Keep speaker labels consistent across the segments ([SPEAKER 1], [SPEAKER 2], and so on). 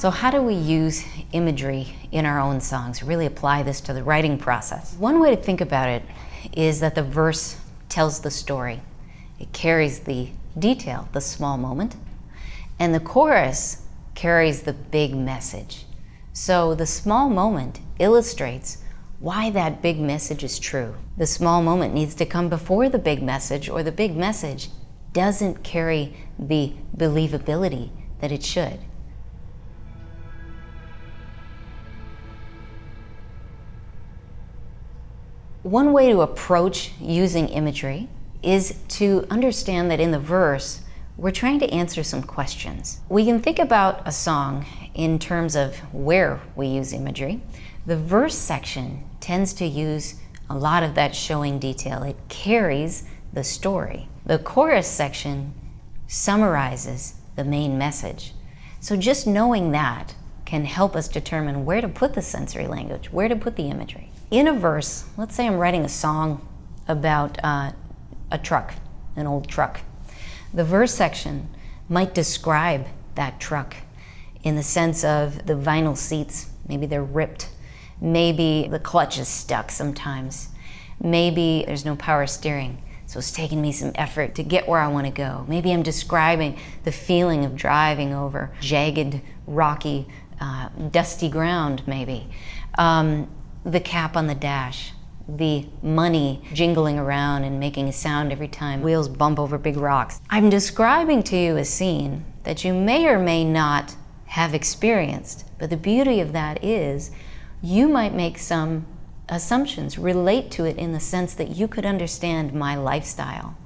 [SPEAKER 1] So how do we use imagery in our own songs, really apply this to the writing process? One way to think about it is that the verse tells the story. It carries the detail, the small moment, and the chorus carries the big message. So the small moment illustrates why that big message is true. The small moment needs to come before the big message, or the big message doesn't carry the believability that it should. One way to approach using imagery is to understand that in the verse, we're trying to answer some questions. We can think about a song in terms of where we use imagery. The verse section tends to use a lot of that showing detail. It carries the story. The chorus section summarizes the main message. So just knowing that can help us determine where to put the sensory language, where to put the imagery. In a verse, let's say I'm writing a song about a truck, an old truck. The verse section might describe that truck in the sense of the vinyl seats, maybe they're ripped, maybe the clutch is stuck sometimes, maybe there's no power steering, so it's taking me some effort to get where I want to go. Maybe I'm describing the feeling of driving over jagged, rocky, dusty ground, maybe. The cap on the dash, the money jingling around and making a sound every time wheels bump over big rocks. I'm describing to you a scene that you may or may not have experienced, but the beauty of that is you might make some assumptions, relate to it in the sense that you could understand my lifestyle,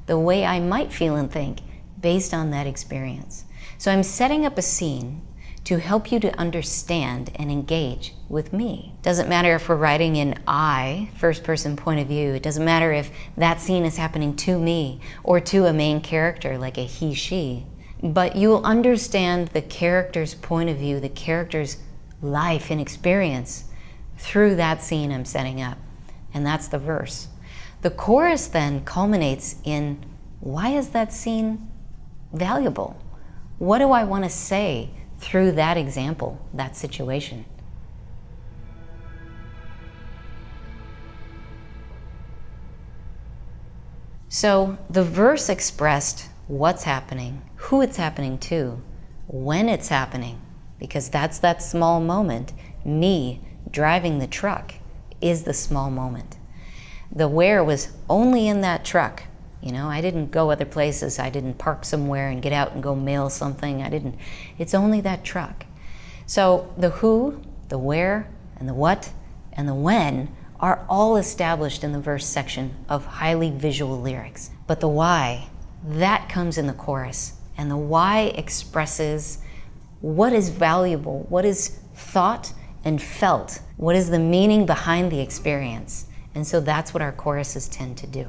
[SPEAKER 1] the way I might feel and think based on that experience. So I'm setting up a scene to help you to understand and engage with me. Doesn't matter if we're writing in I, first person point of view. It doesn't matter if that scene is happening to me or to a main character like a he, she. But you will understand the character's point of view, the character's life and experience through that scene I'm setting up. And that's the verse. The chorus then culminates in, why is that scene valuable? What do I want to say through that example, that situation? So the verse expressed what's happening, who it's happening to, when it's happening, because that's that small moment. Me driving the truck is the small moment. The where was only in that truck. You know, I didn't go other places. I didn't park somewhere and get out and go mail something. It's only that truck. So the who, the where, and the what, and the when are all established in the verse section of highly visual lyrics. But the why, that comes in the chorus. And the why expresses what is valuable, what is thought and felt, what is the meaning behind the experience. And so that's what our choruses tend to do.